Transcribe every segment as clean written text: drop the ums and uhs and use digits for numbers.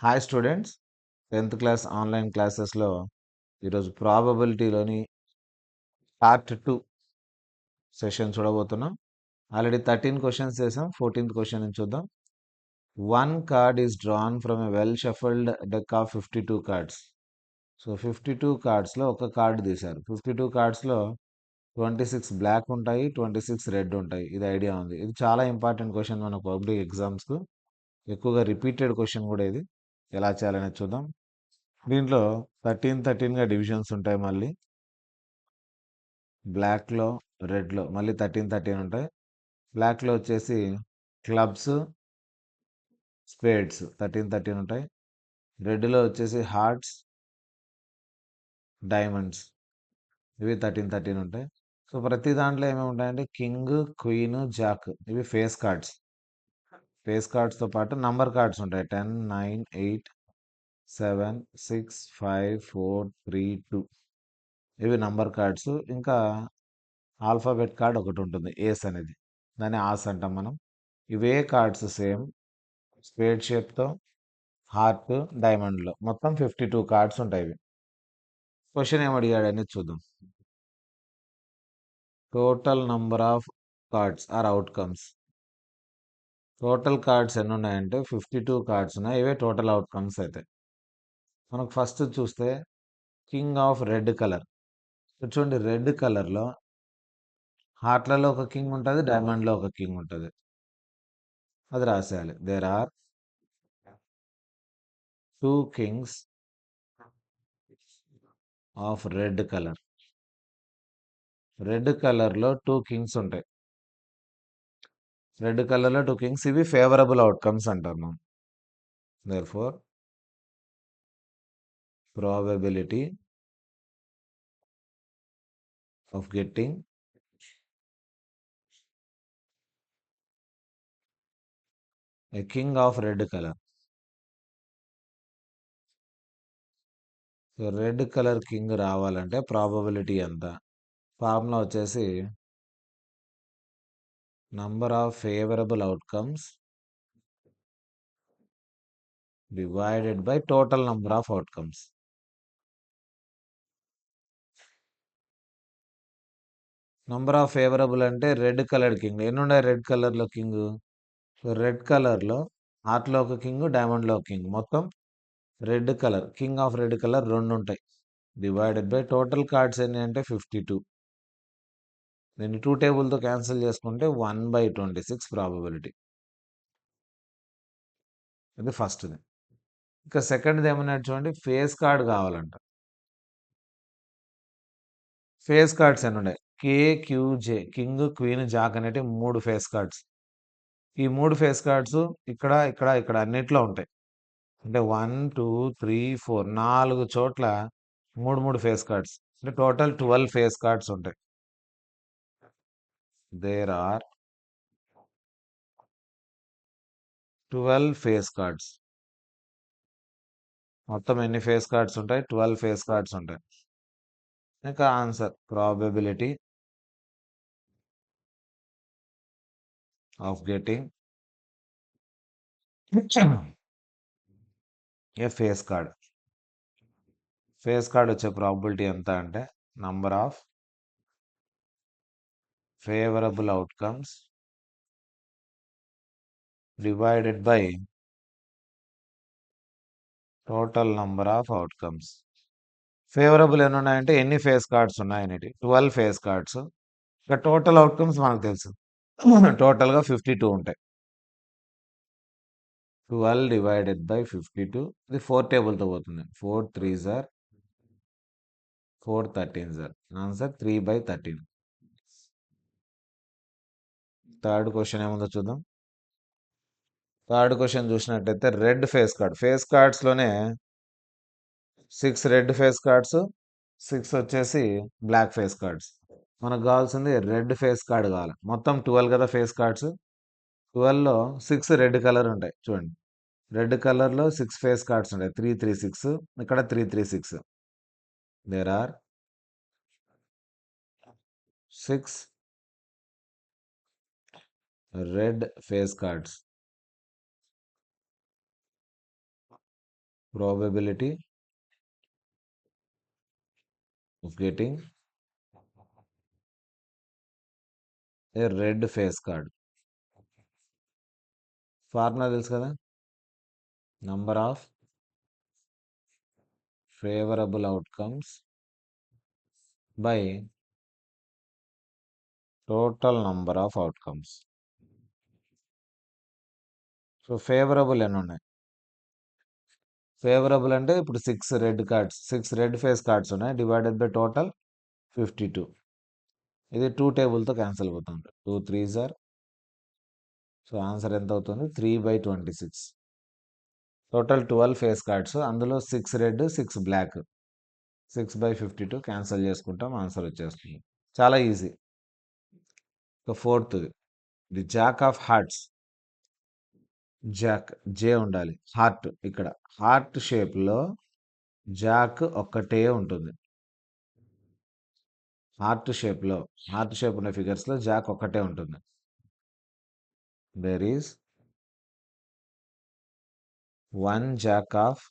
Hi students, 10th class online క్లాసెస్లో ఈరోజు ప్రాబబిలిటీలోని పార్ట్ 2 సెషన్ చూడబోతున్నాం. ఆల్రెడీ 13 క్వశ్చన్స్ చేసాం. 14th క్వశ్చన్ నుంచి చూద్దాం. One card is drawn from a well shuffled deck of 52 cards. So 52 కార్డ్స్లో ఒక కార్డు తీశారు. 52 కార్డ్స్లో 26 బ్లాక్ ఉంటాయి, 26 రెడ్ ఉంటాయి. ఇది ఐడియా ఉంది. ఇది చాలా ఇంపార్టెంట్ క్వశ్చన్ మన పబ్లిక్ ఎగ్జామ్స్కు. ఎక్కువగా రిపీటెడ్ క్వశ్చన్ కూడా ఇది. ఎలా చేయాలనేది చూద్దాం. దీంట్లో 13గా డివిజన్స్ ఉంటాయి. మళ్ళీ బ్లాక్లో, రెడ్లో మళ్ళీ 13 ఉంటాయి. బ్లాక్లో వచ్చేసి క్లబ్స్, స్పేడ్స్ 13 ఉంటాయి. రెడ్లో వచ్చేసి హార్ట్స్, డైమండ్స్ ఇవి 13 ఉంటాయి. సో ప్రతి దాంట్లో ఏమేమి ఉంటాయంటే కింగ్, క్వీన్, జాక్ ఇవి ఫేస్ కార్డ్స్. ఫేస్ కార్డ్స్తో పాటు నంబర్ కార్డ్స్ ఉంటాయి. 10, 9, 8, 7, 6, 5, 4, 3, 2 ఇవి నంబర్ కార్డ్స్. ఇంకా ఆల్ఫాబెట్ కార్డ్ ఒకటి ఉంటుంది, ఏస్ అనేది. దాన్ని ఆస్ అంటాం మనం. ఇవే కార్డ్స్ సేమ్ స్పేడ్ షేప్తో, హార్ట్, డైమండ్లో మొత్తం 52 కార్డ్స్ ఉంటాయి. ఇవి క్వశ్చన్ ఏం అడిగాడు అనేది చూద్దాం. Total number of cards or outcomes. Total cards ఎన్ని ఉన్నాయంటే 52 కార్డ్స్ ఉన్నాయి. ఇవే టోటల్ అవుట్కమ్స్ అయితే. మనకు ఫస్ట్ చూస్తే కింగ్ ఆఫ్ రెడ్ కలర్. చూడండి, రెడ్ కలర్లో హార్ట్లలో ఒక కింగ్ ఉంటుంది, డైమండ్లో ఒక కింగ్ ఉంటుంది. అది రాసేయాలి. There are 2 kings of red colour. Red కలర్లో 2 కింగ్స్ ఉంటాయి. రెడ్ కలర్లో 2 కింగ్స్. ఇవి ఫేవరబుల్ అవుట్కమ్స్ అంటారు మనం. Therefore probability of getting a king of red colour. So red colour king రావాలంటే ప్రాబబిలిటీ ఎంత? ఫార్ములా వచ్చేసి number of favourable outcomes divided by total number of outcomes. Number of favourable అంటే red colour king. ఎన్ని ఉన్నాయి red కలర్లో king? So red కలర్లో హార్ట్లో ఒక కింగ్, డైమండ్లో ఒక కింగ్. మొత్తం red colour king of red colour 2 ఉంటాయి. డివైడెడ్ బై టోటల్ కార్డ్స్ ఎన్ని అంటే 52. దీన్ని 2 టేబుల్తో క్యాన్సిల్ చేసుకుంటే 1/26 ప్రాబబిలిటీ. ఇది ఫస్ట్ది. ఇంకా సెకండ్ది ఏమన్నాడు చూడండి, ఫేస్ కార్డ్ కావాలంట. ఫేస్ కార్డ్స్ ఎన్ని ఉన్నాయి? KQJ కింగ్, క్వీన్, జాక్ అనేటి 3 ఫేస్ కార్డ్స్. ఈ 3 ఫేస్ కార్డ్స్ ఇక్కడ ఇక్కడ ఇక్కడ అన్నిట్లో ఉంటాయి. అంటే 1, 2, 3, 4 4 చోట్ల 3 ఫేస్ కార్డ్స్. అంటే టోటల్ 12 ఫేస్ కార్డ్స్ ఉంటాయి. There are 12 face cards. మొత్తం ఎన్ని ఫేస్ కార్డ్స్ ఉంటాయి? 12 ఫేస్ కార్డ్స్ ఉంటాయి. ఇంకా answer probability of getting A face card. Face card వచ్చే ప్రాబబిలిటీ ఎంత అంటే number of favourable outcomes divided by total number of outcomes. Favourable ఎన్ని ఉన్నాయంటే ఎన్ని ఫేస్ కార్డ్స్ ఉన్నాయనేది 12 ఫేస్ కార్డ్స్. ఇక టోటల్ అవుట్కమ్స్ మనకు తెలుసు. టోటల్గా 52 ఉంటాయి. 12 డివైడెడ్ బై 52. ఇది 4 టేబుల్తో పోతుంది. 4 3s are 4 13s are. Answer 3/13. Third question ఏముందో చూద్దాం. థర్డ్ క్వశ్చన్ చూసినట్టయితే రెడ్ ఫేస్ కార్డ్. ఫేస్ కార్డ్స్లోనే 6 రెడ్ ఫేస్ కార్డ్స్, 6 వచ్చేసి బ్లాక్ ఫేస్ కార్డ్స్. మనకు కావాల్సింది రెడ్ ఫేస్ కార్డ్ కావాలి. మొత్తం 12 కదా ఫేస్ కార్డ్స్. 12లో 6 రెడ్ కలర్ ఉంటాయి. చూడండి, రెడ్ కలర్లో 6 ఫేస్ కార్డ్స్ ఉంటాయి. 3 3 6, ఇక్కడ 3 3 6. There are 6 red face cards. probability of getting a red face card. Formula తెలుసు కదా, number of favourable outcomes by total number of outcomes. So favourable ఎన్ని ఉన్నాయి? Favourable అంటే ఇప్పుడు 6 రెడ్ ఫేస్ కార్డ్స్ ఉన్నాయి, డివైడెడ్ బై టోటల్ 52. ఇది 2 టేబుల్తో cancel అవుతుంది. 2 3s are, so answer ఎంత అవుతుంది? 3/26. టోటల్ 12 ఫేస్ కార్డ్స్, అందులో 6 రెడ్ 6 బ్లాక్. 6/52 క్యాన్సిల్ చేసుకుంటాం, ఆన్సర్ వచ్చేస్తుంది. చాలా ఈజీ. ఇక ఫోర్త్ది, the jack of hearts. Jack, J ఉండాలి, హార్ట్. ఇక్కడ హార్ట్ షేప్లో జాక్ ఒక్కటే ఉంటుంది. హార్ట్ షేప్ ఉన్న ఫిగర్స్లో జాక్ ఒక్కటే ఉంటుంది. There is 1 jack of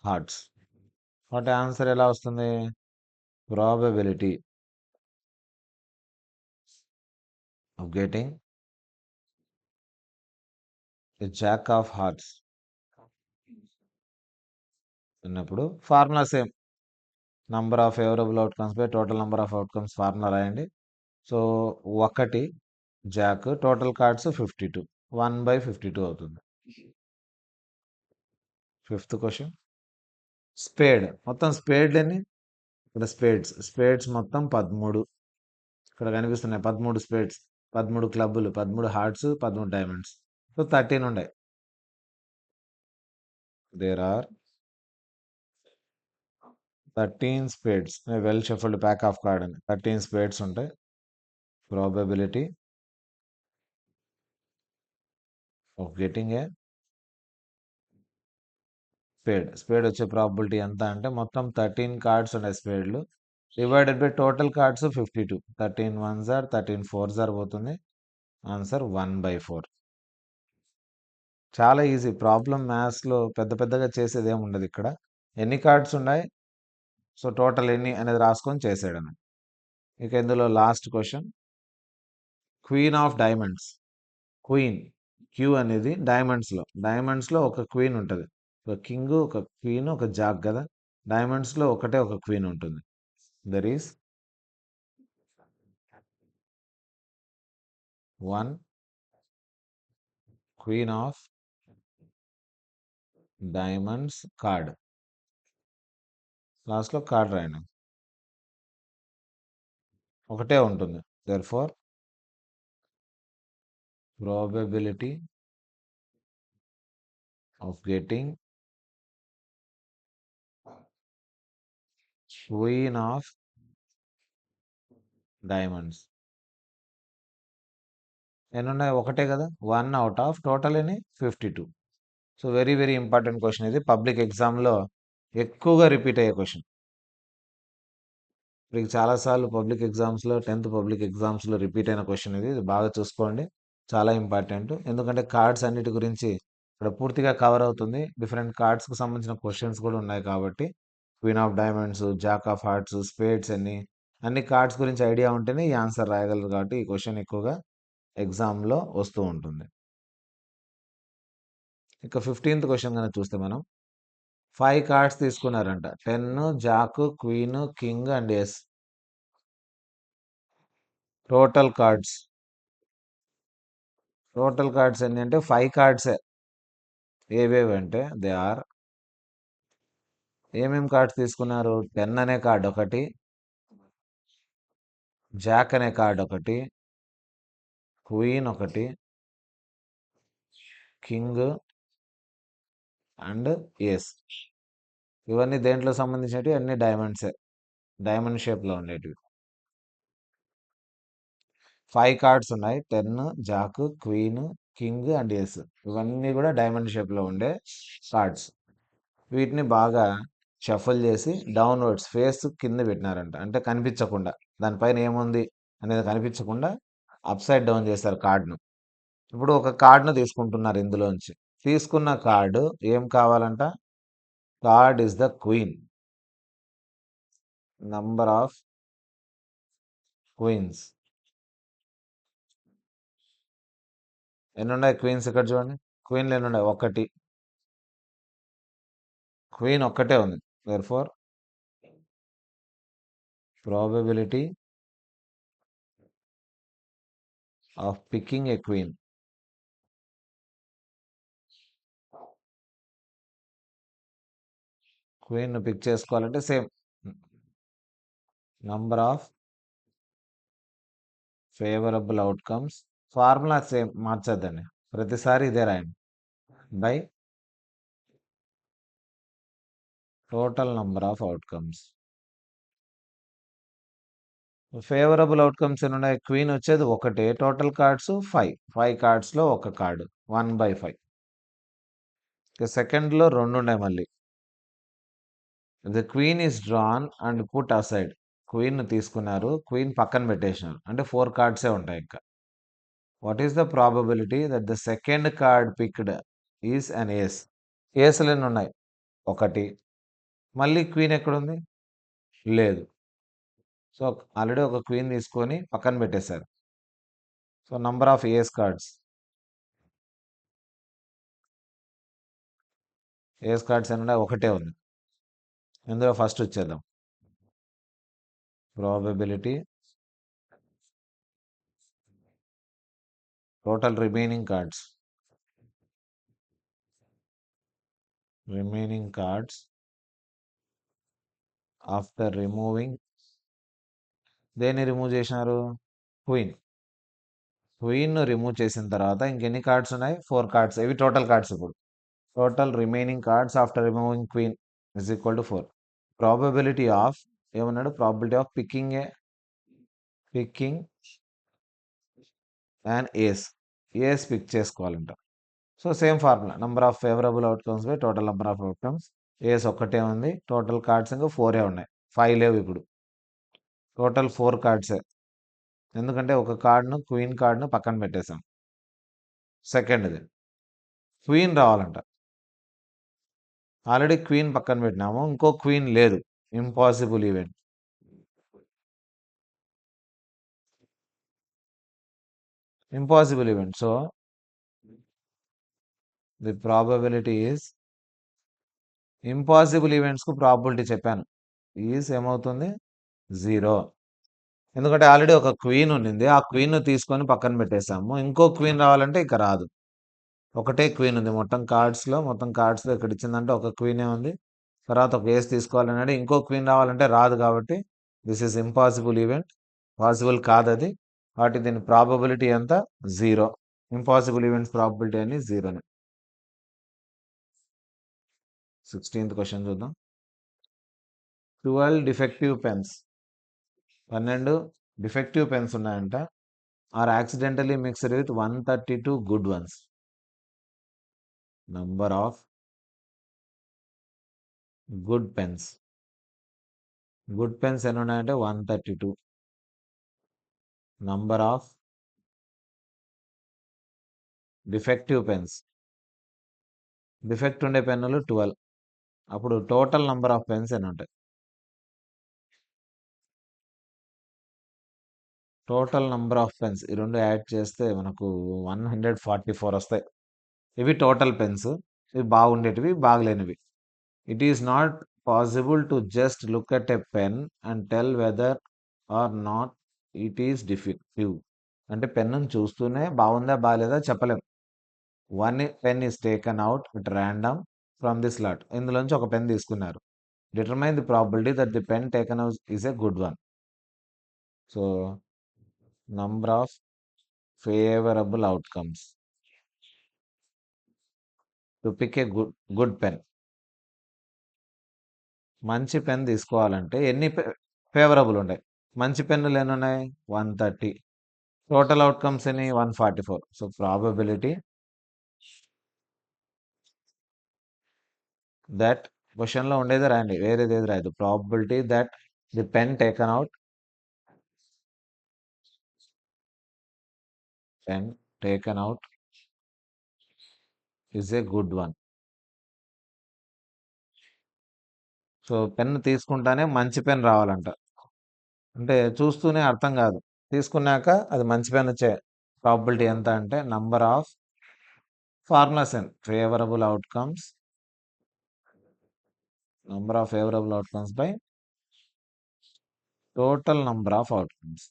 hearts. వాటి ఆన్సర్ ఎలా వస్తుంది? Probability of getting a jack of hearts అన్నప్పుడు formula same, number of favourable outcomes by total number of outcomes formula రాయండి. సో 1 జాక్, టోటల్ కార్డ్స్ 52, 1/52 అవుతుంది. Fifth question, spade. మొత్తం spade ఎన్ని? ఇక్కడ spades మొత్తం 13. ఇక్కడ కనిపిస్తున్నాయి 13 స్పేడ్స్, 13 క్లబ్బులు, 13 హార్ట్స్, 13 డైమండ్స్. సో 13 ఉన్నాయి. There are 13 spades. Well shuffled pack of card అని 13 స్పేడ్స్ ఉంటాయి. Probability of getting a spade వచ్చే ప్రాబిలిటీ ఎంత అంటే, మొత్తం 13 కార్డ్స్ ఉన్నాయి స్పేడ్లు, divided by total cards 52. 13 1s are, 13 4s are పోతుంది. ఆన్సర్ 1/4. చాలా ఈజీ ప్రాబ్లం. మ్యాథ్స్లో పెద్దగా చేసేది ఏమి ఉండదు. ఇక్కడ ఎన్ని కార్డ్స్ ఉన్నాయి, సో టోటల్ ఎన్ని అనేది రాసుకొని చేసేయడం. ఇక ఇందులో last question, queen of diamonds. Queen, Q అనేది డైమండ్స్లో ఒక క్వీన్ ఉంటుంది. ఒక కింగ్, ఒక క్వీన్, ఒక జాక్ కదా. డైమండ్స్లో ఒకటే ఒక క్వీన్ ఉంటుంది. There is 1 queen of diamonds card. లాస్ట్లో కార్డ్ రాయండి, ఒకటే ఉంటుంది. Therefore probability of getting queen of diamonds ఎన్ని ఉన్నాయి? ఒకటే కదా. 1 అవుట్ ఆఫ్ టోటల్ ఎన్ని? 52. సో వెరీ ఇంపార్టెంట్ క్వశ్చన్ ఇది. పబ్లిక్ ఎగ్జామ్లో ఎక్కువగా రిపీట్ అయ్యే క్వశ్చన్. మీకు చాలాసార్లు పబ్లిక్ ఎగ్జామ్స్లో, 10th పబ్లిక్ ఎగ్జామ్స్లో రిపీట్ అయిన క్వశ్చన్ ఇది. ఇది బాగా చూసుకోండి, చాలా ఇంపార్టెంట్. ఎందుకంటే కార్డ్స్ అన్నిటి గురించి ఇక్కడ పూర్తిగా కవర్ అవుతుంది. డిఫరెంట్ కార్డ్స్కి సంబంధించిన క్వశ్చన్స్ కూడా ఉన్నాయి కాబట్టి, queen of diamonds, Jack of hearts, spades అన్ని కార్డ్స్ గురించి ఐడియా ఉంటేనే ఈ ఆన్సర్ రాయగలరు. కాబట్టి ఈ క్వశ్చన్ ఎక్కువగా ఎగ్జామ్లో వస్తూ ఉంటుంది. ఇక 15th క్వశ్చన్ కనుక చూస్తే, మనం 5 కార్డ్స్ తీసుకున్నారంట. 10, jack, queen, king and ace. Total cards ఎన్ని అంటే 5 కార్డ్సే. ఏవేవి అంటే దే ఆర్, ఏమేం కార్డ్స్ తీసుకున్నారు? 10 అనే కార్డ్ ఒకటి, జాక్ అనే కార్డ్ ఒకటి, క్వీన్ ఒకటి, కింగ్ అండ్ ఏస్. ఇవన్నీ దేంట్లో సంబంధించినవి? అన్ని డైమండ్ షేప్లో ఉండేటివి. 5 కార్డ్స్ ఉన్నాయి, 10, jack, queen, king and ace. ఇవన్నీ కూడా డైమండ్ షేప్లో ఉండే కార్డ్స్. వీటిని బాగా షఫల్ చేసి డౌన్వర్డ్స్, ఫేస్ కింద పెట్టినారంట. అంటే కనిపించకుండా, దానిపైన ఏముంది అనేది కనిపించకుండా అప్ సైడ్ డౌన్ చేస్తారు కార్డ్ను. ఇప్పుడు ఒక కార్డ్ను తీసుకుంటున్నారు ఇందులోంచి. తీసుకున్న కార్డు ఏం కావాలంట? Card is the queen. Number of queens. ఎన్ని ఉన్నాయి క్వీన్స్ ఇక్కడ చూడండి. క్వీన్లు ఎన్ని ఉన్నాయి? ఒకటి. క్వీన్ ఒక్కటే ఉంది. Therefore probability of picking a queen. Queen pick చేసుకోవాలంటే same number of favourable outcomes. Formula same, మార్చొద్దండి, ప్రతిసారి ఇదే రాయండి. By total number of outcomes. Favourable outcomes ఎన్ని ఉన్నాయి? క్వీన్ వచ్చేది ఒకటే, టోటల్ కార్డ్స్ 5. 5 కార్డ్స్లో ఒక కార్డు 1/5. ఇక సెకండ్లో 2 ఉన్నాయి మళ్ళీ. The queen is drawn and put aside. Queen తీసుకున్నారు, క్వీన్ పక్కన పెట్టేసినారు, అంటే 4 కార్డ్సే ఉంటాయి ఇంకా. What is the probability that the second card picked is an ace? ఏసులు ఎన్ని ఉన్నాయి? ఒకటి. మళ్ళీ క్వీన్ ఎక్కడుంది? లేదు. సో ఆల్రెడీ ఒక క్వీన్ తీసుకొని పక్కన పెట్టేశారు. So number of ace cards. Ace cards ఎన్ని ఉన్నాయి? ఒకటే ఉంది. ఇందులో ఫస్ట్ వచ్చేద్దాం. Probability total remaining cards. Remaining cards after removing. దేన్ని రిమూవ్ చేసినారు? క్వీన్. క్వీన్ రిమూవ్ చేసిన తర్వాత ఇంకెన్ని కార్డ్స్ ఉన్నాయి? 4 కార్డ్స్. ఇవి టోటల్ కార్డ్స్. ఇప్పుడు total remaining cards after removing queen is equal to 4. Probability of ఏమన్నాడు? Probability of picking and ace pick చేసుకోవాలంట. So same formula, number of favourable outcomes by total number of outcomes. Ace ఒక్కటే ఉంది, total cards ఇంకా 4 ఉన్నాయి, 5 లేవు ఇప్పుడు. Total 4 కార్డ్సే, ఎందుకంటే ఒక కార్డును క్వీన్ కార్డును పక్కన పెట్టేశాం. సెకండ్ది క్వీన్ రావాలంట. ఆల్రెడీ క్వీన్ పక్కన పెట్టినాము, ఇంకో క్వీన్ లేదు. Impossible event. Impossible event. So the probability is, impossible ఈవెంట్స్కు ప్రాబబిలిటీ చెప్పాను, ఈజ్ ఏమవుతుంది? 0. ఎందుకంటే ఆల్రెడీ ఒక క్వీన్ ఉన్నింది, ఆ క్వీన్ తీసుకొని పక్కన పెట్టేశాము. ఇంకో క్వీన్ రావాలంటే ఇక రాదు. ఒకటే క్వీన్ ఉంది మొత్తం కార్డ్స్లో ఇక్కడ ఇచ్చిందంటే ఒక క్వీనే ఉంది. తర్వాత ఒక ఏస్ తీసుకోవాలన్నాడు, ఇంకో క్వీన్ రావాలంటే రాదు. కాబట్టి this is impossible event, possible కాదది. కాబట్టి దీని ప్రాబబిలిటీ ఎంత? 0. ఇంపాసిబుల్ ఈవెంట్స్ ప్రాబబిలిటీ అని 0. 16th క్వశ్చన్ చూద్దాం. 12 డిఫెక్టివ్ పెన్స్. 12 డిఫెక్టివ్ పెన్స్ ఉన్నాయంట. Are accidentally mixed with 132 good ones. Number of good pens. Good pens ఎన్ని ఉన్నాయంటే 132. Number of defective pens. Defect ఉండే పెన్నులు 12. అప్పుడు టోటల్ నంబర్ ఆఫ్ పెన్స్ ఎన్ని ఉంటాయి? టోటల్ నంబర్ ఆఫ్ పెన్స్ ఈ రెండు యాడ్ చేస్తే మనకు 144 వస్తాయి. ఇవి టోటల్ పెన్స్. ఇవి బాగుండేటివి, బాగలేనివి. It is not possible to just look at a pen and tell whether or not it is defective. అంటే పెన్నును చూస్తూనే బాగుందా బాగాలేదా చెప్పలేం. One pen is taken out at random from this lot. ఇందులోంచి ఒక పెన్ తీసుకున్నారు. Determine the probability that the pen taken out is a good one. So number of favourable outcomes to pick a good pen. మంచి pen తీసుకోవాలంటే ఎన్ని favourable ఉన్నాయి? మంచి పెన్నులు ఎన్ని ఉన్నాయి? 130. టోటల్ అవుట్కమ్స్ ఎన్ని? 144. సో ప్రాబబిలిటీ దట్, క్వశ్చన్లో ఉండేది రాయండి, వేరేది ఏది రాయదు. Probability that the pen taken out is a good one. So pen తీసుకుంటానే మంచి పెన్ రావాలంట. అంటే చూస్తూనే అర్థం కాదు, తీసుకున్నాక అది మంచి పెన్ వచ్చే ప్రాబిలిటీ ఎంత అంటే number of formulas and favourable outcomes, number of favourable outcomes by total number of outcomes.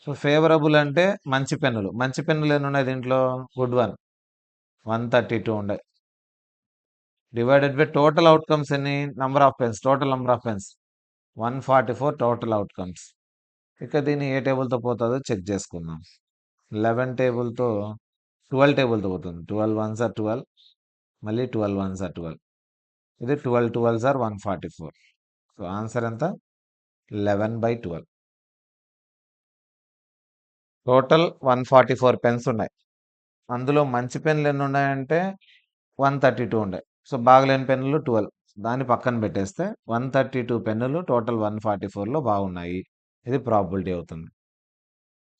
So favourable అంటే మంచి పెన్నులు. మంచి పెన్నులు ఎన్ని ఉన్నాయి దీంట్లో? గుడ్ వన్ 132 ఉన్నాయి. డివైడెడ్ బై టోటల్ అవుట్కమ్స్ ఎన్ని? Number of pens, total number of pens 144 total outcomes. ఇక దీన్ని ఏ టేబుల్తో పోతుందో చెక్ చేసుకుందాం. 11 టేబుల్తో 12 టేబుల్తో పోతుంది. 12 వన్స్ ఆర్ 12, మళ్ళీ 12 వన్స్ ఆర్ 12. ఇది 12 12s ఆర్ 144. సో ఆన్సర్ ఎంత? 11/12. టోటల్ 144 పెన్స్ ఉన్నాయి. అందులో మంచి పెన్నులు ఎన్ని ఉన్నాయంటే 132 ఉన్నాయి. సో బాగలేని పెన్నులు 12. దాన్ని పక్కన పెట్టేస్తే 132 పెన్నులు టోటల్ 144లో బాగున్నాయి. ఇది ప్రాబిలిటీ అవుతుంది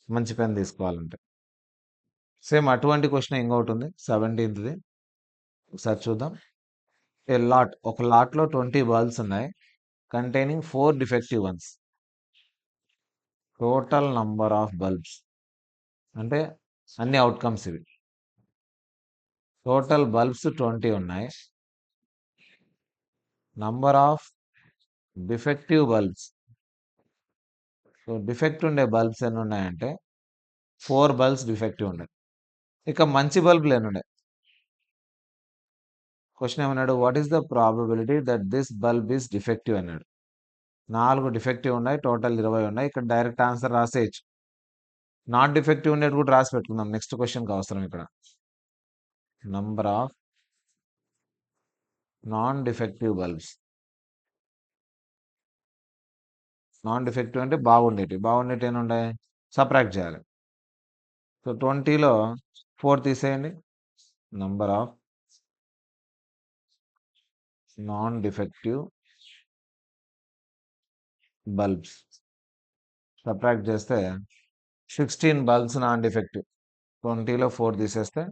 మంచి పెన్ తీసుకోవాలంటే. సేమ్ అటువంటి క్వశ్చన్ ఇంకొకటి ఉంది 17th. ఒకసారి చూద్దాం. ఒక లాట్లో 20 బల్బ్స్ ఉన్నాయి containing 4 defective once. Total number of bulbs అంటే అన్ని అవుట్కమ్స్ ఇవి. టోటల్ బల్బ్స్ 20 ఉన్నాయి. Number of defective bulbs, so defect ఉండే బల్బ్స్ ఎన్ని ఉన్నాయంటే 4 బల్బ్స్ డిఫెక్టివ్ ఉన్నాయి. ఇక మంచి బల్బులు ఎన్ని ఉన్నాయి? క్వశ్చన్ ఏమన్నాడు? What is the probability that this bulb is defective అన్నాడు. 4 డిఫెక్టివ్ ఉన్నాయి, టోటల్ 20 ఉన్నాయి. ఇక్కడ డైరెక్ట్ ఆన్సర్ రాసేయచ్చు. నాట్ డిఫెక్టివ్ ఉండేది కూడా రాసి పెట్టుకుందాం, నెక్స్ట్ క్వశ్చన్కి అవసరం. ఇక్కడ number of non defective bulbs. Non defective అంటే బాగుండేటి ఎన్ని ఉన్నాయి? సబ్ట్రాక్ట్ చేయాలి. సో 20లో 4 తీసేయండి. Number of non defective bulbs subtract చేస్తే 16 బల్బ్స్ నాన్ డిఫెక్టివ్. 20లో 4 తీసేస్తే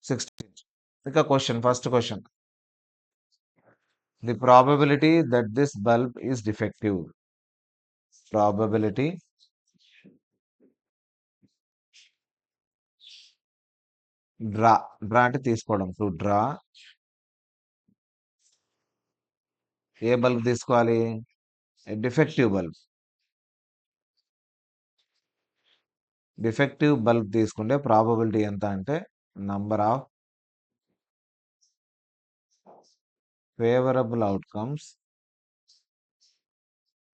16. ఇక first question, the probability that this bulb is defective. Probability draw అంటే తీసుకోవడం. టు డ్రా ఏ బల్బ్ తీసుకోవాలి? Defective bulb. డిఫెక్టివ్ బల్బ్ తీసుకుంటే ప్రాబబిలిటీ ఎంత అంటే number of favourable outcomes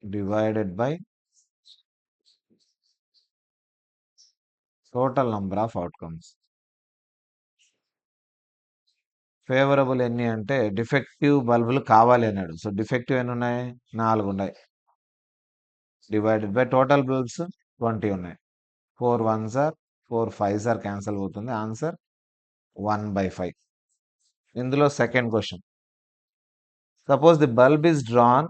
divided by total number of outcomes. Favourable ఎన్ని అంటే defective బల్బులు కావాలి అన్నాడు. సో డిఫెక్టివ్ ఎన్ని ఉన్నాయి? 4 ఉన్నాయి. డివైడెడ్ బై టోటల్ బల్బ్స్ 20 ఉన్నాయి. 4 1s or 4 5s are cancel అవుతుంది. ఆన్సర్ 1/5. ఇందులో second question, suppose the bulb is drawn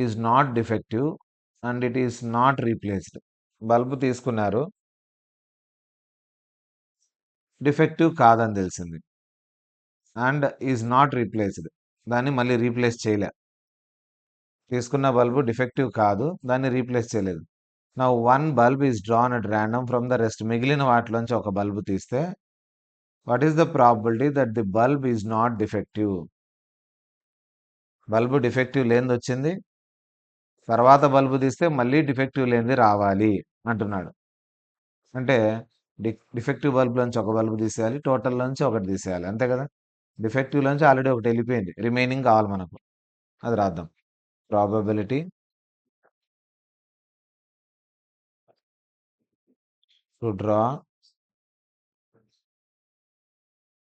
is not defective and it is not replaced. Bulb తీసుకున్నారు, డిఫెక్టివ్ కాదని తెలిసింది, అండ్ ఈజ్ నాట్ రీప్లేస్డ్, దాన్ని మళ్ళీ replace చేయలే. తీసుకున్న బల్బు డిఫెక్టివ్ కాదు, దాన్ని రీప్లేస్ చేయలేదు. నా 1 bulb is drawn at random from the rest. మిగిలిన వాటిలోంచి ఒక బల్బు తీస్తే what is the probability that the bulb is not defective? Bulb defective లేనిది వచ్చింది, తర్వాత బల్బు తీస్తే మళ్ళీ డిఫెక్టివ్ లేనిది రావాలి అంటున్నాడు. అంటే డిఫెక్టివ్ బల్బులోంచి ఒక బల్బు తీసేయాలి, టోటల్లోంచి ఒకటి తీసేయాలి, అంతే కదా. డిఫెక్టివ్లోంచి ఆల్రెడీ ఒకటి వెళ్ళిపోయింది, రిమైనింగ్ కావాలి మనకు. అది రాద్దాం. Probability to draw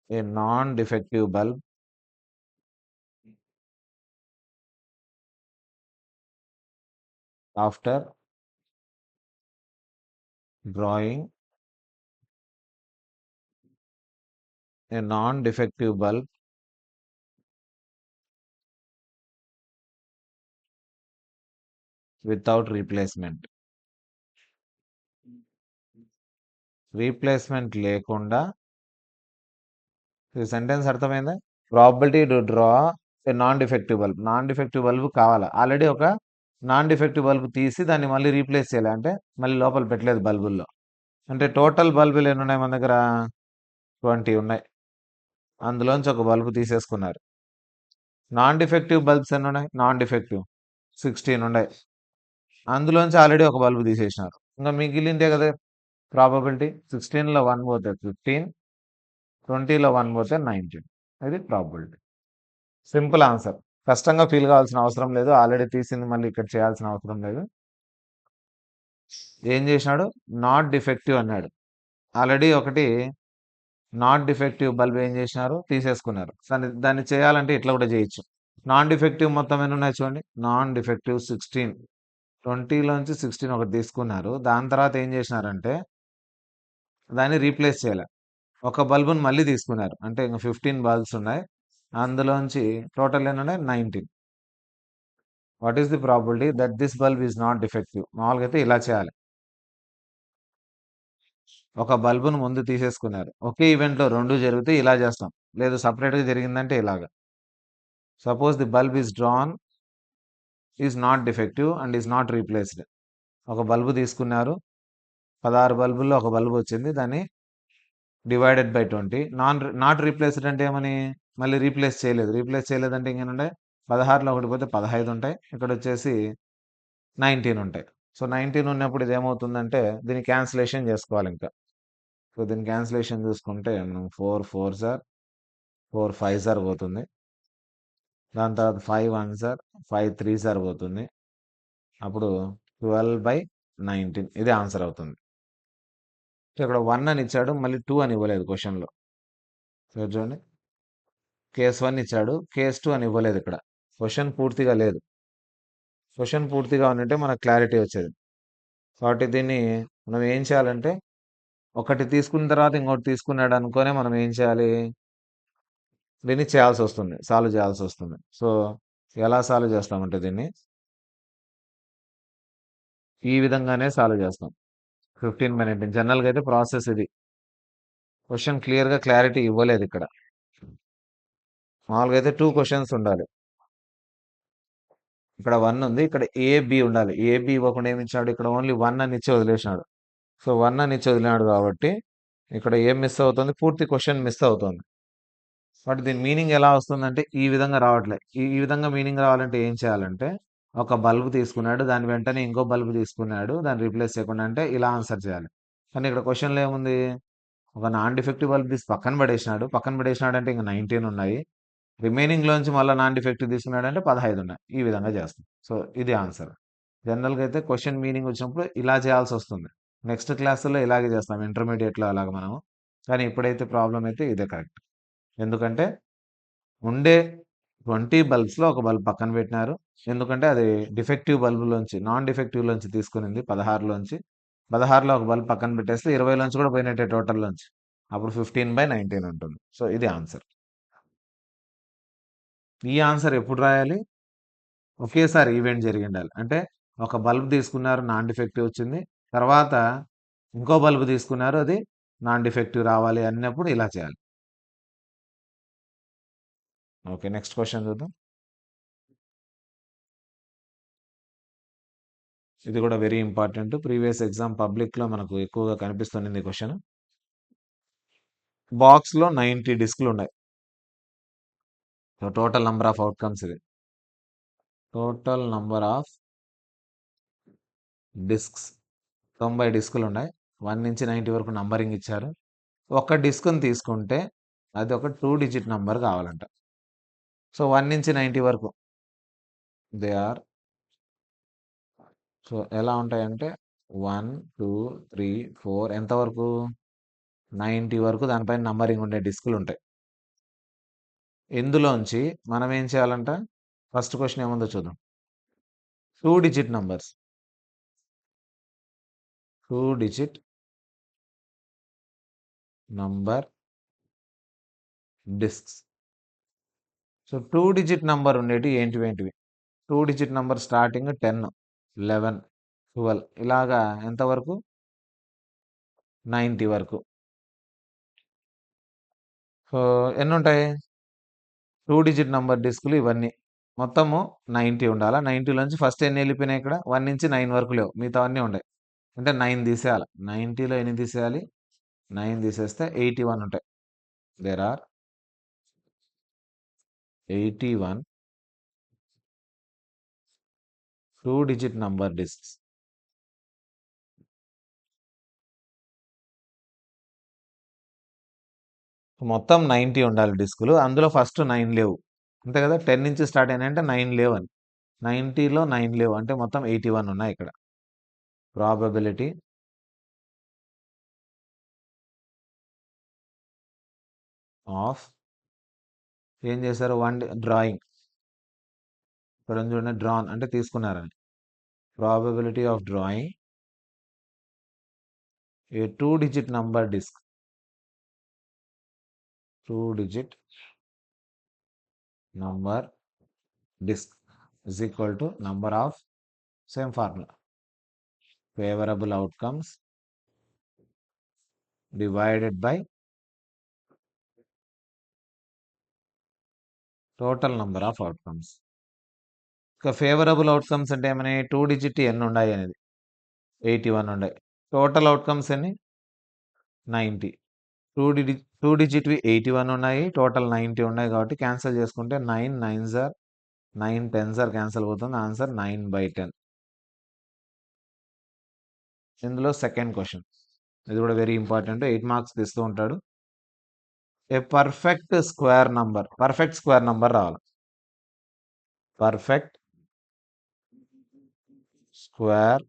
A non defective bulb after drawing a non-defective bulb without replacement. Replacement లేకుండా, ఈ సెంటెన్స్ అర్థమైందా? Probability to draw A non defective bulb. Non defective bulb కావాలా? ఆల్రెడీ ఒక నాన్ డిఫెక్టివ్ బల్బ్ తీసి దాన్ని మళ్ళీ రీప్లేస్ చేయాలి. అంటే మళ్ళీ లోపల పెట్టలేదు బల్బుల్లో. అంటే టోటల్ బల్బులు ఎన్ని ఉన్నాయి మన దగ్గర? 20 ఉన్నాయి. అందులోంచి ఒక బల్బు తీసేసుకున్నారు. నాన్ డిఫెక్టివ్ బల్బ్స్ ఎన్ని ఉన్నాయి? నాన్ డిఫెక్టివ్ 16 ఉన్నాయి. అందులోంచి ఆల్రెడీ ఒక బల్బు తీసేసినారు. ఇంకా మిగిలిందే కదా ప్రాబబిలిటీ. 16లో 1 పోతే 15, 20లో 1 పోతే 19. అది ప్రాబబిలిటీ. Simple answer. కష్టంగా ఫీల్ కావాల్సిన అవసరం లేదు. ఆల్రెడీ తీసింది మళ్ళీ ఇక్కడ చేయాల్సిన అవసరం లేదు. ఏం చేసినాడు? నాట్ డిఫెక్టివ్ అన్నాడు. ఆల్రెడీ ఒకటి నాట్ డిఫెక్టివ్ బల్బ్ ఏం చేసినారు? తీసేసుకున్నారు. దాన్ని చేయాలంటే ఇట్లా కూడా చేయొచ్చు. నాన్ డిఫెక్టివ్ మొత్తం ఎన్ని ఉన్నాయి చూడండి. Non defective 16. 20లోంచి 16 ఒకటి తీసుకున్నారు. దాని తర్వాత ఏం చేసినారంటే దాన్ని రీప్లేస్ చేయాలి. ఒక బల్బుని మళ్ళీ తీసుకున్నారు. అంటే ఇంకా 15 బల్బ్స్ ఉన్నాయి. అందులోంచి టోటల్ ఎన్ని ఉన్నాయి? 19. What is the probability that this bulb is not defective? మామూలుగా అయితే ఇలా చేయాలి. ఒక బల్బును ముందు తీసేసుకున్నారు. ఒకే ఈవెంట్లో 2 జరిగితే ఇలా చేస్తాం. లేదు సపరేట్గా జరిగిందంటే ఇలాగా. Suppose the bulb is drawn is not defective and is not replaced. ఒక బల్బు తీసుకున్నారు. 16 బల్బుల్లో ఒక బల్బు వచ్చింది. దాన్ని డివైడెడ్ బై 20. నాట్ రీప్లేస్డ్ అంటే ఏమని? మళ్ళీ రీప్లేస్ చేయలేదు. రీప్లేస్ చేయలేదంటే ఇంకేనుంటాయి? 16లో ఒకటి పోతే 15 ఉంటాయి. ఇక్కడ వచ్చేసి 19 ఉంటాయి. సో 19 ఉన్నప్పుడు ఇది ఏమవుతుందంటే దీన్ని క్యాన్సిలేషన్ చేసుకోవాలి ఇంకా. సో దీన్ని క్యాన్సిలేషన్ చూసుకుంటే మనం 4 4 సార్ 4 5 సార్ పోతుంది. దాని తర్వాత 5 1 సార్ 5 3 సార్ పోతుంది. అప్పుడు 12/19 ఇది ఆన్సర్ అవుతుంది. సో ఇక్కడ 1 అని ఇచ్చాడు, మళ్ళీ 2 అని ఇవ్వలేదు క్వశ్చన్లో. చూడండి, కేస్ 1 ఇచ్చాడు, కేస్ 2 అని ఇవ్వలేదు. ఇక్కడ క్వశ్చన్ పూర్తిగా లేదు. క్వశ్చన్ పూర్తిగా ఉంటే మనకు క్లారిటీ వచ్చేది. కాబట్టి దీన్ని మనం ఏం చేయాలంటే ఒకటి తీసుకున్న తర్వాత ఇంకోటి తీసుకున్నాడు అనుకోనే మనం ఏం చేయాలి? దీన్ని చేయాల్సి వస్తుంది, సాల్వ్ చేయాల్సి వస్తుంది. సో ఎలా సాల్వ్ చేస్తామంటే దీన్ని ఈ విధంగానే సాల్వ్ చేస్తాం. 15/19 జనరల్గా అయితే ప్రాసెస్ ఇది. క్వశ్చన్ క్లియర్గా క్లారిటీ ఇవ్వలేదు ఇక్కడ. మామూలుగా అయితే 2 క్వశ్చన్స్ ఉండాలి. ఇక్కడ 1 ఉంది, ఇక్కడ ఏబి ఉండాలి. ఏబి ఇవ్వకుండా ఏమి ఇచ్చాడు? ఇక్కడ ఓన్లీ 1 అని ఇచ్చి వదిలేసినాడు. సో 1 అని ఇచ్చి వదిలినాడు కాబట్టి ఇక్కడ ఏం మిస్ అవుతుంది? పూర్తి క్వశ్చన్ మిస్ అవుతుంది. బట్ దీని మీనింగ్ ఎలా వస్తుందంటే ఈ విధంగా రావట్లే. ఈ విధంగా మీనింగ్ రావాలంటే ఏం చేయాలంటే ఒక బల్బు తీసుకున్నాడు, దాని వెంటనే ఇంకో బల్బు తీసుకున్నాడు, దాన్ని రీప్లేస్ చేయకుండా అంటే ఇలా ఆన్సర్ చేయాలి. కానీ ఇక్కడ క్వశ్చన్లో ఏముంది? ఒక నాన్ డిఫెక్టివ్ బల్బ్ తీసి పక్కన పడేసినాడు. పక్కన పడేసినాడు అంటే ఇంకా 19 ఉన్నాయి. రిమైనింగ్లోంచి మళ్ళీ నాన్ డిఫెక్టివ్ తీసుకున్నాడు అంటే 15 ఉన్నాయి. ఈ విధంగా చేస్తాం. సో ఇది ఆన్సర్. జనరల్గా అయితే క్వశ్చన్ మీనింగ్ వచ్చినప్పుడు ఇలా చేయాల్సి వస్తుంది. నెక్స్ట్ క్లాసుల్లో ఇలాగే చేస్తాం, ఇంటర్మీడియట్లో అలాగ మనము. కానీ ఇప్పుడైతే ప్రాబ్లం అయితే ఇదే కరెక్ట్. ఎందుకంటే ఉండే 20 బల్బ్స్లో ఒక బల్బ్ పక్కన పెట్టినారు. ఎందుకంటే అది డిఫెక్టివ్ బల్బులోంచి నాన్ డిఫెక్టివ్లోంచి తీసుకునింది 16లోంచి. 16లో ఒక బల్బ్ పక్కన పెట్టేస్తే 20లోంచి కూడా పోయినట్టే టోటల్లోంచి. అప్పుడు 15/19 ఉంటుంది. సో ఇది ఆన్సర్. ఈ ఆన్సర్ ఎప్పుడు రాయాలి? ఒకేసారి ఈవెంట్ జరిగి ఉండాలి. అంటే ఒక బల్బ్ తీసుకున్నారు, నాన్ డిఫెక్టివ్ వచ్చింది. తర్వాత ఇంకో బల్బ్ తీసుకున్నారు, అది నాన్ డిఫెక్టివ్ రావాలి అన్నప్పుడు ఇలా చేయాలి. ఓకే, నెక్స్ట్ క్వశ్చన్ చూద్దాం. ఇది కూడా వెరీ ఇంపార్టెంట్. ప్రీవియస్ ఎగ్జామ్ పబ్లిక్లో మనకు ఎక్కువగా కనిపిస్తుంది క్వశ్చన్. బాక్స్లో 90 డిస్క్లు ఉన్నాయి. టోటల్ నంబర్ ఆఫ్ అవుట్కమ్స్ ఇది. టోటల్ నంబర్ ఆఫ్ డిస్క్స్ 90 డిస్కులు ఉన్నాయి. 1 నుంచి 90 వరకు నంబరింగ్ ఇచ్చారు. ఒక డిస్క్ని తీసుకుంటే అది ఒక 2 డిజిట్ నంబర్ కావాలంట. సో 1 నుంచి 90 వరకు దే ఆర్. సో ఎలా ఉంటాయంటే 1 2 3 4 ఎంతవరకు? 90 వరకు దానిపైన నంబరింగ్ ఉండే డిస్కులు ఉంటాయి. ఇందులోంచి మనం ఏం చేయాలంట? ఫస్ట్ క్వశ్చన్ ఏముందో చూద్దాం. 2 digit numbers, 2 digit number discs. So 2 digit number ఉండేటి ఏంటివి? 2 డిజిట్ నంబర్ స్టార్టింగ్ 10, 11, 12 ఇలాగా ఎంతవరకు 90 వరకు. సో ఎన్నుంటాయి 2 డిజిట్ నంబర్ డిస్కులు ఇవన్నీ. మొత్తము 90 ఉండాలా. 90లోంచి ఫస్ట్ ఎన్ని వెళ్ళిపోయినాయి ఇక్కడ 1 నుంచి 9 వరకు లేవు. మిగతావన్నీ ఉన్నాయి. అంటే 9 తీసేయాలి. 90లో ఎన్ని తీసేయాలి 9 తీసేస్తే 81 ఉంటాయి. There are 81 2 digit number discs. మొత్తం 90 ఉండాలి డిస్కులు. అందులో ఫస్ట్ 9 లేవు. అంతే కదా 10 నుంచి స్టార్ట్ అయినాయంటే 9 లేవని. 90లో 9 లేవు అంటే మొత్తం 81 ఉన్నాయి ఇక్కడ. ప్రాబబిలిటీ ఆఫ్ ఏం చేశారు డ్రాయింగ్ ఇక్కడ ఉంది చూడండి డ్రాన్ అంటే తీసుకున్నారని. Probability of drawing a 2 digit number disc 2 digit number disk is equal to number of same formula favorable outcomes divided by total number of outcomes. ఇక ఫేవరబుల్ అవుట్కమ్స్ అంటే ఏమని 2 డిజిట్ ఎన్ని ఉన్నాయి అనేది 81 ఉన్నాయి. టోటల్ అవుట్కమ్స్ ఎన్ని 90. 2 డిజిట్వి 81 ఉన్నాయి. టోటల్ 90 ఉన్నాయి కాబట్టి క్యాన్సిల్ చేసుకుంటే 9 9s are 9 10s are cancel అవుతుంది. ఆన్సర్ 9/10. ఇందులో సెకండ్ క్వశ్చన్ ఇది కూడా వెరీ ఇంపార్టెంట్ 8 మార్క్స్ ఇస్తూ ఉంటాడు. ఏ పర్ఫెక్ట్ స్క్వేర్ నంబర్ రావాలి. Perfect square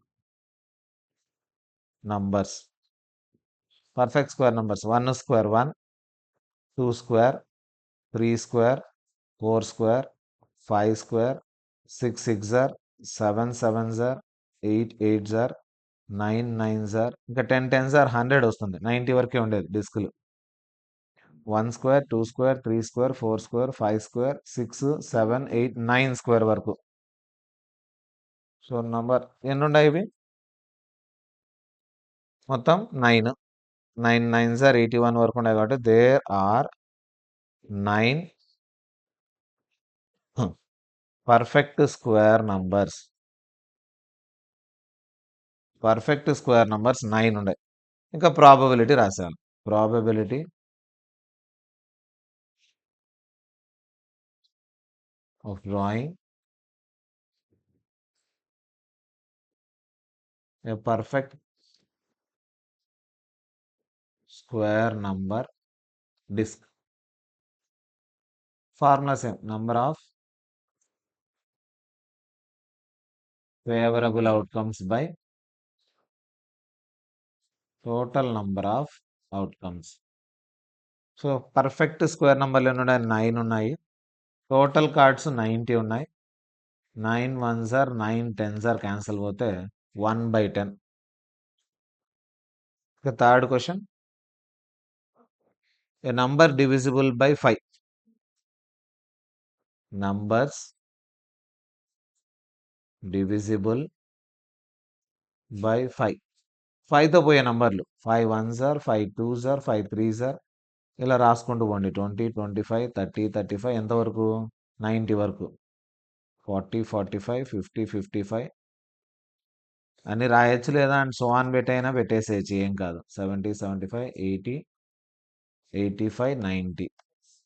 numbers 1 square 1, 2 square, 3 square, 4 square, 5 square, 6 6 జార్, 7 7 జార్, 8 8 జార్, 9 9 జార్, ఇంకా 10 10 జార్ 100 వస్తుంది. 90 వరకే ఉండేది డిస్కులు. 1 square, 2 square, 3 square, 4 square, 5 square, 6 7 8 9 square వరకు. సో నంబర్ ఎన్ని ఉన్నాయి ఇవి మొత్తం 9 9 9s are 81 వరకు ఉన్నాయి కాబట్టి there are 9 perfect square numbers 9 ఉన్నాయి. ఇంకా ప్రాబబిలిటీ రాశాను. Probability of drawing a perfect square number disc. Formula same number of favourable outcomes by total number of outcomes. So perfect square నంబర్లు ఎన్ని ఉన్నాయి 9 ఉన్నాయి. టోటల్ కార్డ్స్ 90 ఉన్నాయి. 9 1s are 9 10s are cancel పోతే 1/10. ఇక third question A number divisible by 5. Numbers divisible by 5. 5తో పోయే నంబర్లు 5 1s are 5 2s are 5 3s are ఇలా రాసుకుంటూ పోండి 20 25 30 35 ఎంతవరకు 90 వరకు 40 45 50 55 అన్ని రాయొచ్చు లేదా అండ్ సో ఆన్ పెట్టైనా పెట్టేసేయచ్చు ఏం కాదు 70 75 80 85 90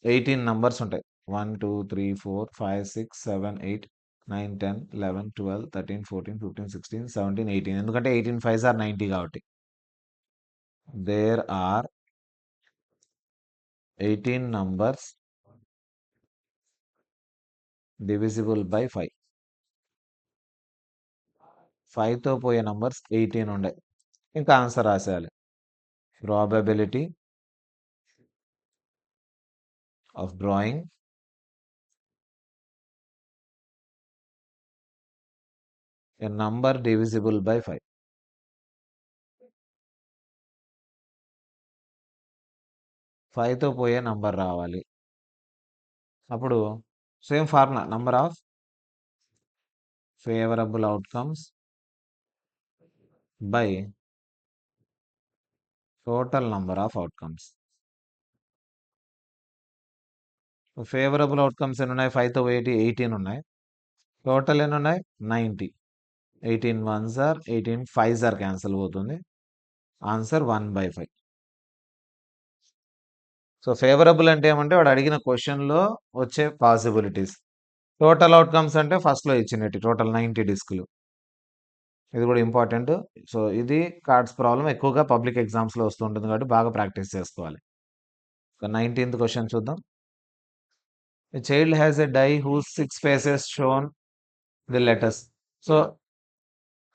18 నంబర్స్ ఉంటాయి 1 2 3 4 5 6 7 8 9 10 11 12 13 14 15 16 17 18 ఎందుకంటే 18 5s are 90 కాబట్టి there are 18 numbers divisible by 5. 5తో పోయే నంబర్స్ 18 ఉండే ఇంకా ఆన్సర్ రాసేయాలి. Probability of drawing a number divisible by 5. 5తో పోయే నంబర్ రావాలి. అప్పుడు same formula number of favourable outcomes by total number of outcomes. Favourable outcomes ఎన్ని ఉన్నాయి? 5తో 18 ఉన్నాయి. టోటల్ ఎన్ని ఉన్నాయి? 90. 18 ones or 18 fives are cancel పోతుంది. ఆన్సర్ 1/5. సో ఫేవరబుల్ అంటే ఏమంటే వాడు అడిగిన క్వశ్చన్లో వచ్చే పాసిబిలిటీస్. టోటల్ అవుట్కమ్స్ అంటే ఫస్ట్లో ఇచ్చినట్టు టోటల్ 90 డిస్కులు. ఇది కూడా ఇంపార్టెంట్. సో ఇది కార్డ్స్ ప్రాబ్లం ఎక్కువగా పబ్లిక్ ఎగ్జామ్స్లో వస్తుంటుంది కాబట్టి బాగా ప్రాక్టీస్ చేసుకోవాలి. 19th క్వశ్చన్ చూద్దాం. A child has a die whose 6 faces shown the letters. So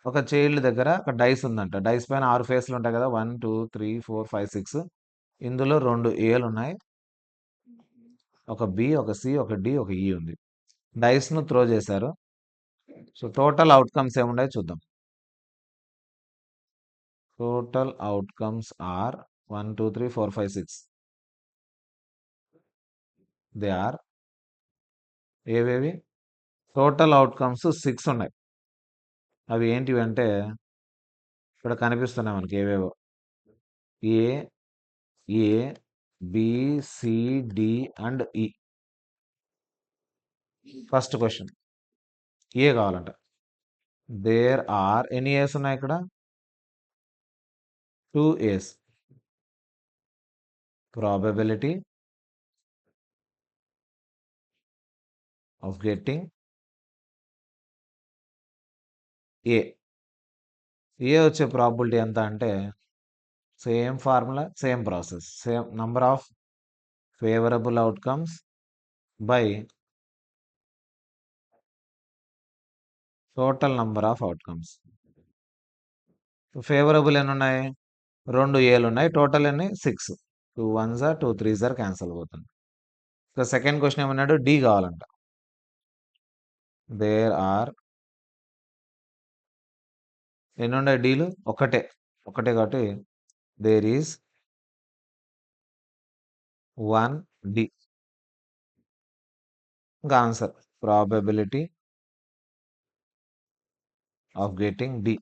ఒక చైల్డ్ దగ్గర ఒక డైస్ ఉందంట. డైస్ పైన 6 ఫేస్లు ఉంటాయి కదా, 1 2 3 4 5 6. ఇందులో 2 ఏలు ఉన్నాయి, ఒక బి, ఒక సి, ఒక డి, ఒక ఈ ఉంది. డైస్ ను త్రో చేశారు. సో టోటల్ అవుట్కమ్స్ ఏమున్నాయో చూద్దాం. Total outcomes are 1 2 3 4 5 6. They are ఏవేవి? టోటల్ అవుట్కమ్స్ 6 ఉన్నాయి. అవి ఏంటివి అంటే ఇక్కడ కనిపిస్తున్నాయి మనకి ఏవేవో. A A B C D and E. First question A కావాలంట. దేర్ ఆర్ ఎన్ని ఏస్ ఉన్నాయి ఇక్కడ? 2 A's. Probability of getting A. A వచ్చే ప్రాబిలిటీ ఎంత అంటే same formula, same process, same number of favourable outcomes by total number of outcomes. Favourable ఎన్ని ఉన్నాయి? 2 ఏలు ఉన్నాయి. టోటల్ ఎన్ని? 6. 2 1s are 2 3s are cancel పోతుంది. ఇక సెకండ్ క్వశ్చన్ ఏమన్నాడు? డి కావాలంట. దేర్ ఆర్ ఎన్ని ఉన్నాయి డీలు? ఒకటే కాబట్టి దేర్ ఈజ్ 1 డి. ఇంకా answer probability of getting D.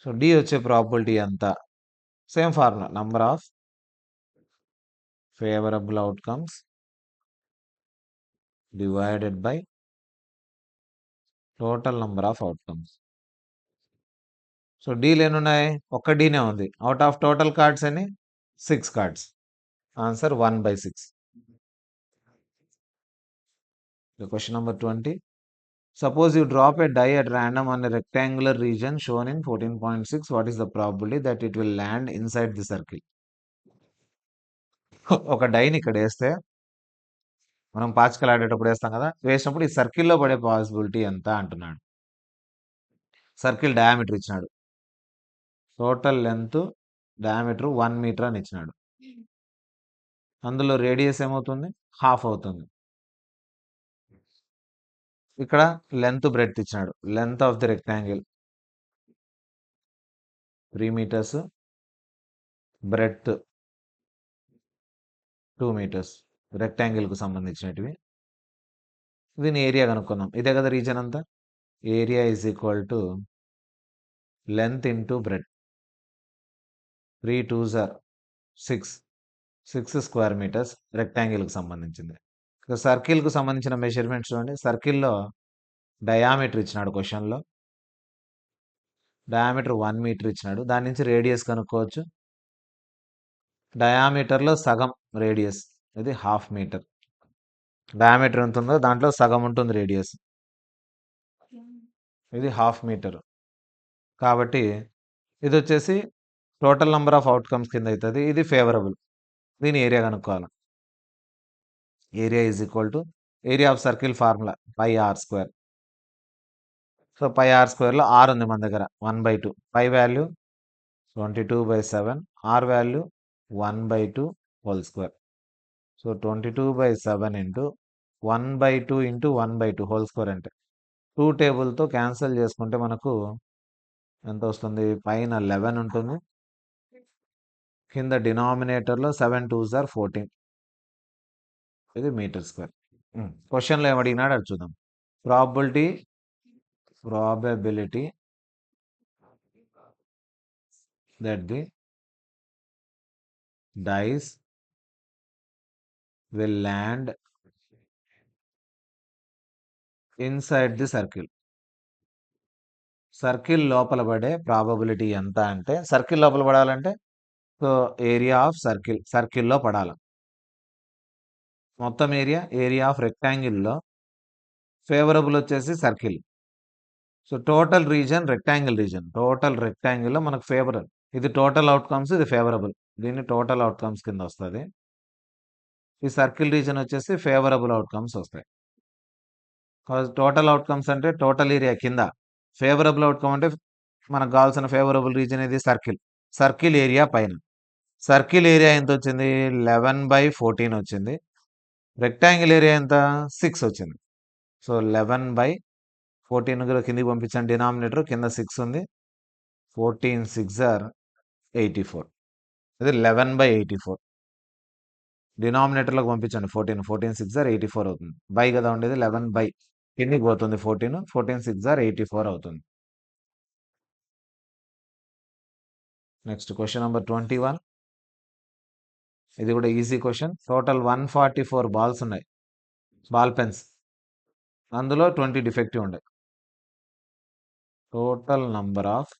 So D వచ్చే ప్రాబిలిటీ ఎంత? Same formula, number of favourable outcomes divided by total number of outcomes. So డీలు ఎన్ని ఉన్నాయి? ఒక్క డీనే ఉంది. అవుట్ ఆఫ్ టోటల్ కార్డ్స్ ఎన్ని? 6 cards. Answer 1/6. Question number 20. Suppose you drop a die at random on a rectangular region shown in 14.6. What is the probability that it will land inside the circle? ఒక డైని ఇక్కడ వేస్తే మనం పాచికలు ఆడేటప్పుడు వేస్తాం కదా, వేసినప్పుడు ఈ సర్కిల్లో పడే పాసిబిలిటీ ఎంత అంటున్నాడు. సర్కిల్ డయామీటర్ ఇచ్చినాడు. టోటల్ లెంత్ డయామీటర్ 1 మీటర్ అని ఇచ్చినాడు. అందులో రేడియస్ ఏమవుతుంది? హాఫ్ అవుతుంది. ఇక్కడ లెంత్ బ్రెడ్త్ ఇచ్చినాడు. Length of the rectangle 3 meters, breadth 2 meters. రెక్టాంగిల్కు సంబంధించినటివి. దీని ఏరియా కనుక్కుందాం. ఇదే కదా రీజన్ అంతా. Area is equal to length into breadth. 3 2s are 6 square meters రెక్టాంగిల్కి సంబంధించింది. ఇక సర్కిల్కు సంబంధించిన మెజర్మెంట్స్ చూడండి. సర్కిల్లో డయామీటర్ ఇచ్చినాడు క్వశ్చన్లో. డయామీటర్ 1 మీటర్ ఇచ్చినాడు. దాని నుంచి రేడియస్ కనుక్కోవచ్చు. డయామీటర్లో సగం రేడియస్, ఇది హాఫ్ మీటర్. డయామీటర్ ఎంత ఉందో దాంట్లో సగం ఉంటుంది రేడియస్, ఇది హాఫ్ మీటర్. కాబట్టి ఇది వచ్చేసి టోటల్ నెంబర్ ఆఫ్ అవుట్కమ్స్ కింద అవుతుంది. ఇది ఫేవరబుల్. దీని ఏరియా కనుక్కోవాలి. Area is equal to area of circle formula pi r square. So pi r స్క్వేర్లో ఆర్ ఉంది మన దగ్గర 1/2. Pi value 22/7, r value 1/2 whole square. So 22/7 into 1/2 into 1/2 whole square అంటే 2 టేబుల్తో క్యాన్సిల్ చేసుకుంటే మనకు ఎంత వస్తుంది? పైన 11 ఉంటుంది, కింద డినామినేటర్లో 7 2s ఆర్ 14. ఇది మీటర్ స్క్వేర్. క్వశ్చన్లో ఏమడిగినాడు అది చూద్దాం. Probability that the dice will land inside the circle. Circle లోపల పడే ప్రాబబిలిటీ ఎంత అంటే, సర్కిల్ లోపల పడాలంటే సో ఏరియా ఆఫ్ సర్కిల్లో పడాలి. మొత్తం ఏరియా ఆఫ్ రెక్టాంగిల్లో ఫేవరబుల్ వచ్చేసి సర్కిల్. సో టోటల్ రీజన్ రెక్టాంగిల్లో మనకు ఫేవరబుల్. ఇది టోటల్ అవుట్కమ్స్, ఇది ఫేవరబుల్. దీన్ని టోటల్ అవుట్కమ్స్ కింద వస్తుంది. ఈ సర్కిల్ రీజన్ వచ్చేసి ఫేవరబుల్ అవుట్కమ్స్ వస్తాయి. టోటల్ అవుట్కమ్స్ అంటే టోటల్ ఏరియా కింద, ఫేవరబుల్ అవుట్కమ్ అంటే మనకు కావాల్సిన ఫేవరబుల్ రీజన్ ఇది సర్కిల్ ఏరియా పైన. సర్కిల్ ఏరియా ఎంత వచ్చింది? 11/14 వచ్చింది. రెక్టాంగిల్ ఏరియా ఎంత? 6 వచ్చింది. సో 11/14 కిందికి పంపించాను. డినామినేటర్ కింద 6 ఉంది. 14 6 ఆర్ 84. ఇది 11/84. డినామినేటర్లోకి పంపించండి. 14 6 ఆర్ 84 అవుతుంది. బై కదా ఉండేది, 11 కిందికి పోతుంది. 14 6 ఆర్ 84 అవుతుంది. Next question number 21. ఇది కూడా ఈజీ క్వశ్చన్. టోటల్ 144 బాల్స్ ఉన్నాయి, బాల్ పెన్స్. అందులో 20 డిఫెక్టివ్ ఉన్నాయి. Total number of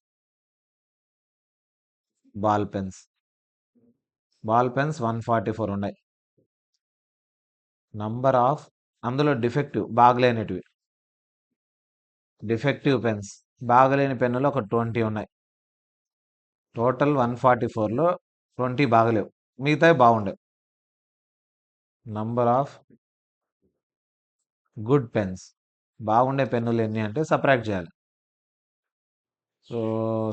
ball pens 144 ఉన్నాయి. నంబర్ ఆఫ్ అందులో డిఫెక్టివ్ పెన్స్ బాగలేని పెన్నులు ఒక 20 ఉన్నాయి. టోటల్ 144లో 20 బాగలేవు, మిగతావి బాగుండేవి. నంబర్ ఆఫ్ గుడ్ పెన్స్, బాగుండే పెన్నులు ఎన్ని అంటే సబ్ట్రాక్ట్ చేయాలి. సో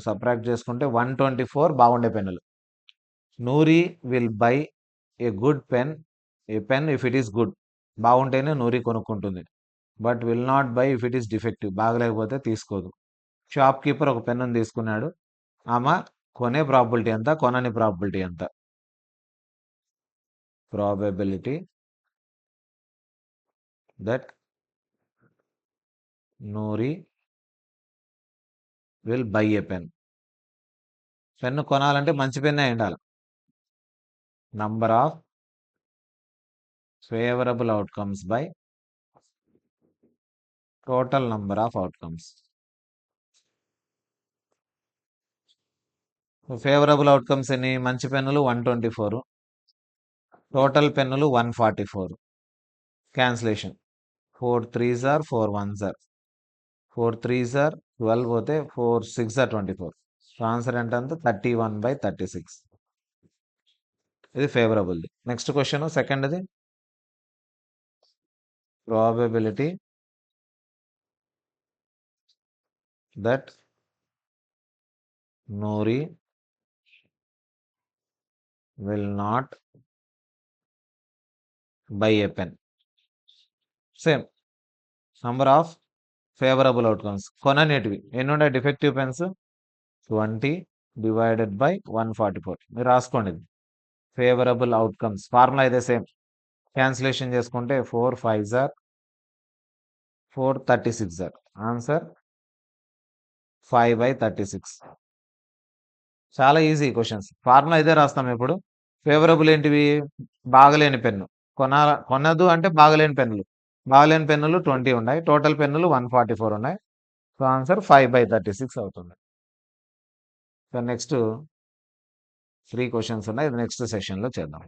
సబ్ట్రాక్ట్ చేసుకుంటే 124 బాగుండే పెన్నులు. Nuri will buy a good pen, a pen if it is good. బాగుంటేనే నూరి కొనుక్కుంటుంది. But will not buy if it is defective, బాగలేకపోతే తీసుకోదు. షాప్ కీపర్ ఒక పెన్నుని తీసుకున్నాడు. ఆమె కొనే ప్రాబిలిటీ ఎంత, కొనని ప్రాబిలిటీ ఎంత? Probability that Nuri will buy a pen. Pen కొనాలంటే మంచి పెన్నే ఉండాలి. Number of favourable outcomes by total number of outcomes. Favourable outcomes ఎన్ని? మంచి పెన్నులు 124, టోటల్ పెన్నులు 144. Cancellation 4 3s are 4 1s or 4 3s are 12 పోతే 4 6 ఆర్ 24. ఆన్సర్ ఎంత? 31/36. ఇది ఫేవరబుల్. నెక్స్ట్ క్వశ్చన్ సెకండ్ది. Probability that Nuri will not buy a pen. Same number of favourable outcomes. కొననేటివి ఎన్ని ఉన్నాయి? Defective pens 20 divided by 144. మీరు రాసుకోండి. ఫేవరబుల్ అవుట్కమ్స్ ఫార్ములా ఇదే సేమ్. క్యాన్సిలేషన్ చేసుకుంటే 4 5s ఆర్ 4 36 ఆర్. ఆన్సర్ 5/36. చాలా ఈజీ క్వశ్చన్స్. ఫార్ములా ఇదే రాస్తాం ఇప్పుడు. ఫేవరబుల్ ఏంటివి? బాగలేని పెన్ను. కొనదు అంటే బాగలేని పెన్నులు 20 ఉన్నాయి. టోటల్ పెన్నులు 144 ఉన్నాయి. సో ఆన్సర్ 5/36 అవుతుంది. సో నెక్స్ట్ 3 క్వశ్చన్స్ ఉన్నాయి. నెక్స్ట్ సెషన్లో చేద్దాం.